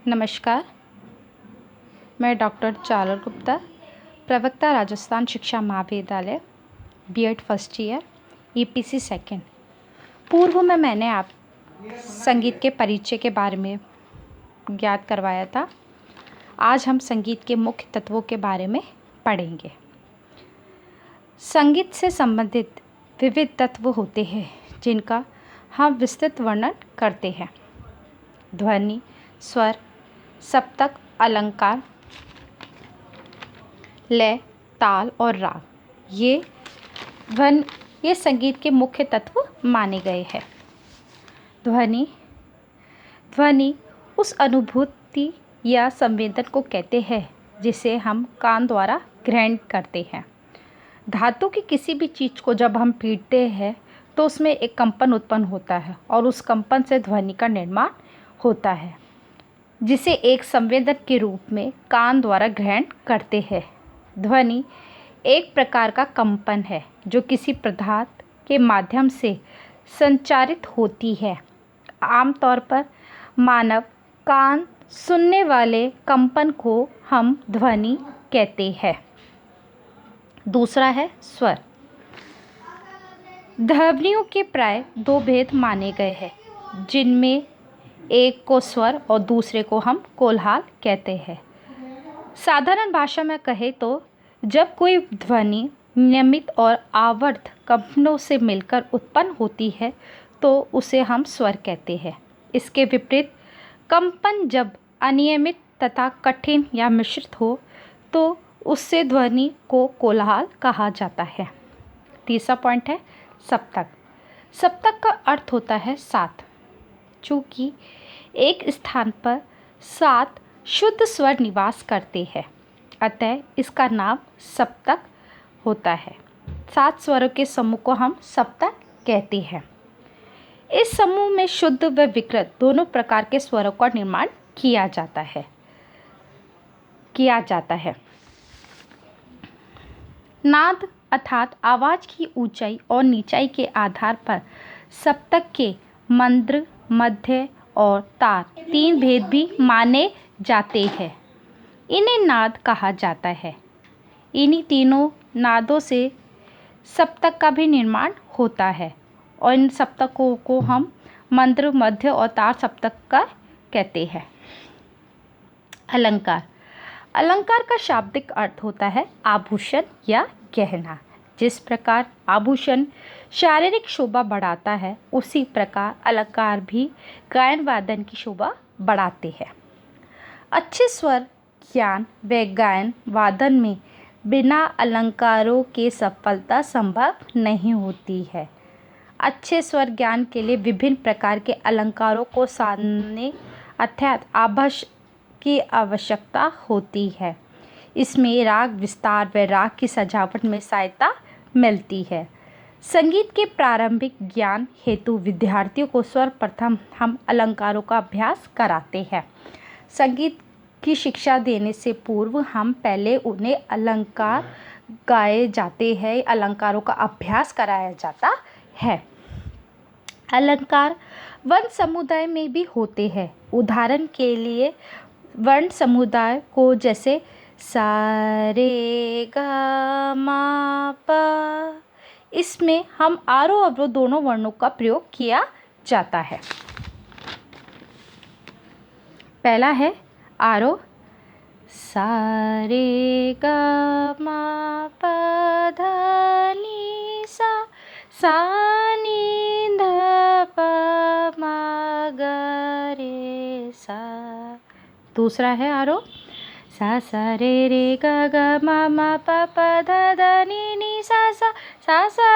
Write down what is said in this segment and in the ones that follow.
नमस्कार। मैं डॉक्टर चारुल गुप्ता, प्रवक्ता राजस्थान शिक्षा महाविद्यालय, BEd first year, EPC second. पूर्व में मैंने आप संगीत के परिचय के बारे में ज्ञात करवाया था। आज हम संगीत के मुख्य तत्वों के बारे में पढ़ेंगे। संगीत से संबंधित विविध तत्व होते हैं जिनका हम विस्तृत वर्णन करते हैं। ध्वनि, स्वर, सप्तक, अलंकार, लय, ताल और राग ये संगीत के मुख्य तत्व माने गए हैं। ध्वनि उस अनुभूति या संवेदन को कहते हैं जिसे हम कान द्वारा ग्रहण करते हैं। धातु की किसी भी चीज़ को जब हम पीटते हैं तो उसमें एक कंपन उत्पन्न होता है और उस कंपन से ध्वनि का निर्माण होता है, जिसे एक संवेदन के रूप में कान द्वारा ग्रहण करते हैं। ध्वनि एक प्रकार का कंपन है जो किसी पदार्थ के माध्यम से संचारित होती है। आमतौर पर मानव कान सुनने वाले कंपन को हम ध्वनि कहते हैं। दूसरा है स्वर। ध्वनियों के प्राय दो भेद माने गए हैं, जिनमें एक को स्वर और दूसरे को हम कोलाहल कहते हैं। साधारण भाषा में कहें तो जब कोई ध्वनि नियमित और आवर्त कंपनों से मिलकर उत्पन्न होती है तो उसे हम स्वर कहते हैं। इसके विपरीत कंपन जब अनियमित तथा कठिन या मिश्रित हो तो उससे ध्वनि को कोलाहल कहा जाता है। तीसरा पॉइंट है सप्तक। सप्तक का अर्थ होता है सात। चूँकि एक स्थान पर 7 शुद्ध स्वर निवास करते हैं, अतः इसका नाम सप्तक होता है। 7 स्वरों के समूह को हम सप्तक कहते हैं। इस समूह में शुद्ध व विकृत दोनों प्रकार के स्वरों का निर्माण किया जाता है। नाद अर्थात आवाज़ की ऊंचाई और नीचाई के आधार पर सप्तक के मंद्र, मध्य और तार 3 भेद भी माने जाते हैं। इन्हें नाद कहा जाता है। इन्हीं तीनों नादों से सप्तक का भी निर्माण होता है और इन सप्तकों को हम मंद्र, मध्य और तार सप्तक का कहते हैं। अलंकार। अलंकार का शाब्दिक अर्थ होता है आभूषण या गहना। जिस प्रकार आभूषण शारीरिक शोभा बढ़ाता है, उसी प्रकार अलंकार भी गायन वादन की शोभा बढ़ाते हैं। अच्छे स्वर ज्ञान व गायन वादन में बिना अलंकारों के सफलता संभव नहीं होती है। अच्छे स्वर ज्ञान के लिए विभिन्न प्रकार के अलंकारों को साधने अर्थात आभास की आवश्यकता होती है। इसमें राग विस्तार व राग की सजावट में सहायता मिलती है। संगीत के प्रारंभिक ज्ञान हेतु विद्यार्थियों को सर्वप्रथम हम अलंकारों का अभ्यास कराते हैं। संगीत की शिक्षा देने से पूर्व हम पहले उन्हें अलंकार गाए जाते हैं, अलंकारों का अभ्यास कराया जाता है। अलंकार वर्ण समुदाय में भी होते हैं। उदाहरण के लिए वर्ण समुदाय को जैसे सा रे गा मा पा, इसमें हम आरोह अवरोह दोनों वर्णों का प्रयोग किया जाता है। पहला है आरोह, सा रे गा मा पा धा नी सा नी धा पा मा गा रे सा। दूसरा है आरोह, सा रे गा मा पा धा नी सा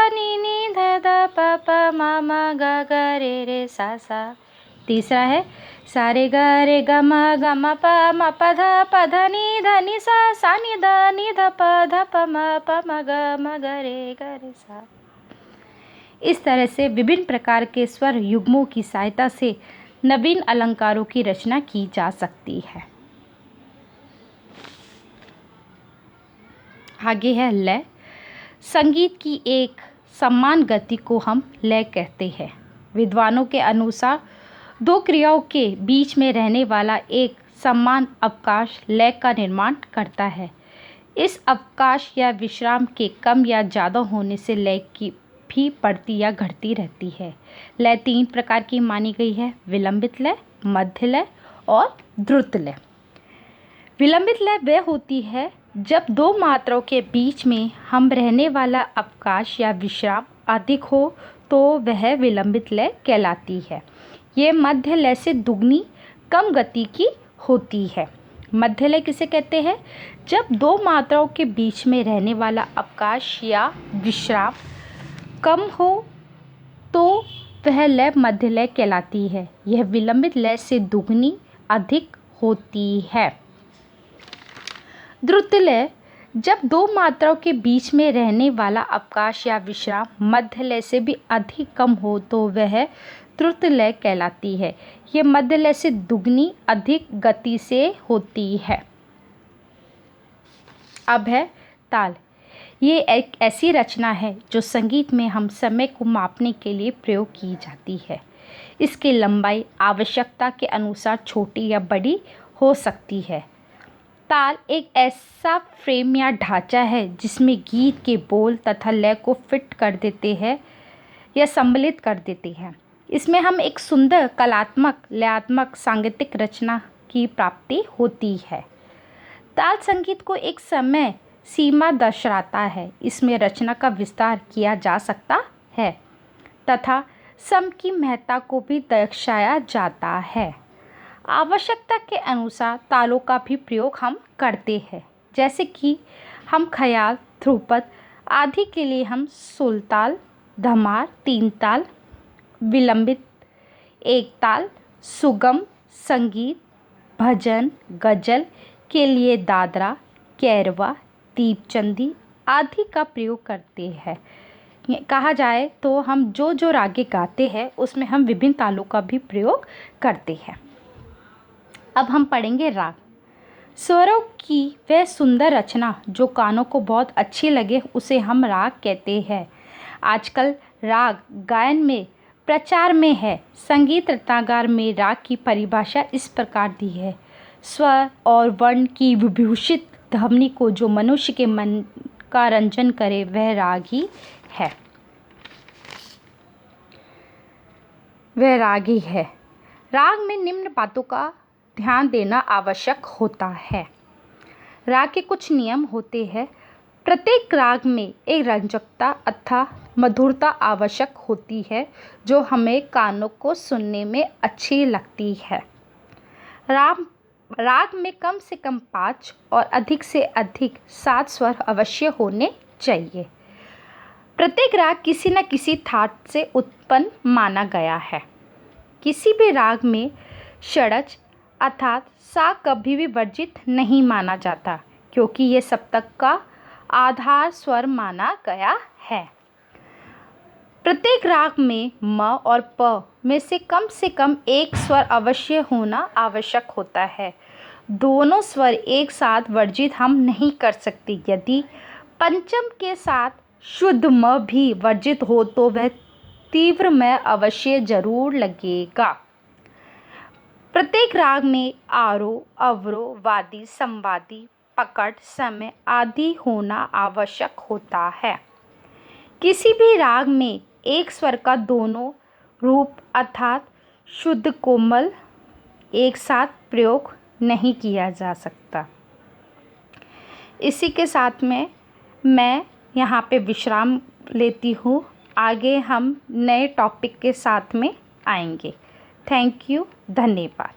नी धा पा मा गा रे सा। तीसरा है सा रे गा मा पा धा नी सा नी धा पा मा गा रे सा। इस तरह से विभिन्न प्रकार के स्वर युग्मों की सहायता से नवीन अलंकारों की रचना की जा सकती है। आगे है लय। संगीत की एक समान गति को हम लय कहते हैं। विद्वानों के अनुसार दो क्रियाओं के बीच में रहने वाला एक समान अवकाश लय का निर्माण करता है। इस अवकाश या विश्राम के कम या ज़्यादा होने से लय की भी बढ़ती या घटती रहती है। लय 3 प्रकार की मानी गई है: विलंबित लय, मध्य लय और द्रुत लय। विलंबित लय वह होती है जब दो मात्राओं के बीच में हम रहने वाला अवकाश या विश्राम अधिक हो तो वह विलंबित लय कहलाती है। ये मध्य लय से दुगनी कम गति की होती है। मध्य लय किसे कहते हैं? जब दो मात्राओं के बीच में रहने वाला अवकाश या विश्राम कम हो तो वह लय मध्य लय कहलाती है। यह विलंबित लय से दुगनी अधिक होती है। द्रुत लय जब दो मात्राओं के बीच में रहने वाला अवकाश या विश्राम मध्य लय से भी अधिक कम हो तो वह द्रुत लय कहलाती है। यह मध्य लय से दुगनी अधिक गति से होती है। अब है ताल। ये एक ऐसी रचना है जो संगीत में हम समय को मापने के लिए प्रयोग की जाती है। इसकी लंबाई आवश्यकता के अनुसार छोटी या बड़ी हो सकती है। ताल एक ऐसा फ्रेम या ढांचा है जिसमें गीत के बोल तथा लय को फिट कर देते हैं या सम्मिलित कर देते हैं। इसमें हम एक सुंदर कलात्मक, लयात्मक, सांगीतिक रचना की प्राप्ति होती है। ताल संगीत को एक समय सीमा दर्शाता है। इसमें रचना का विस्तार किया जा सकता है तथा सम की महत्ता को भी दर्शाया जाता है। आवश्यकता के अनुसार तालों का भी प्रयोग हम करते हैं, जैसे कि हम ख्याल, ध्रुपद आदि के लिए हम सुलताल, धमार, 3 ताल, विलंबित 1 ताल, सुगम संगीत, भजन, गजल के लिए दादरा, कैरवा, दीपचंदी आदि का प्रयोग करते हैं। कहा जाए तो हम जो रागे गाते हैं उसमें हम विभिन्न तालों का भी प्रयोग करते हैं। अब हम पढ़ेंगे राग। स्वरों की वह सुंदर रचना जो कानों को बहुत अच्छी लगे उसे हम राग कहते हैं। आजकल राग गायन में प्रचार में है। संगीत रत्नाकर में राग की परिभाषा इस प्रकार दी है: स्वर और वर्ण की विभूषित ध्वनि को जो मनुष्य के मन का रंजन करे वह राग ही है। वह राग ही है। राग में निम्न बातों का ध्यान देना आवश्यक होता है। राग के कुछ नियम होते हैं। प्रत्येक राग में एक रंजकता अथवा मधुरता आवश्यक होती है जो हमें कानों को सुनने में अच्छी लगती है। राग में कम से कम 5 और अधिक से अधिक 7 स्वर अवश्य होने चाहिए। प्रत्येक राग किसी न किसी थाट से उत्पन्न माना गया है। किसी भी राग में षड्ज अर्थात सा कभी भी वर्जित नहीं माना जाता, क्योंकि ये सप्तक का आधार स्वर माना गया है। प्रत्येक राग में म और प में से कम एक स्वर अवश्य होना आवश्यक होता है। दोनों स्वर एक साथ वर्जित हम नहीं कर सकते। यदि पंचम के साथ शुद्ध म भी वर्जित हो तो वह तीव्र में अवश्य जरूर लगेगा। प्रत्येक राग में आरोह, अवरोह, वादी, संवादी, पकड़, समय आदि होना आवश्यक होता है। किसी भी राग में एक स्वर का दोनों रूप अर्थात शुद्ध कोमल एक साथ प्रयोग नहीं किया जा सकता। इसी के साथ में मैं यहाँ पे विश्राम लेती हूँ। आगे हम नए टॉपिक के साथ में आएंगे। थैंक यू, धन्यवाद।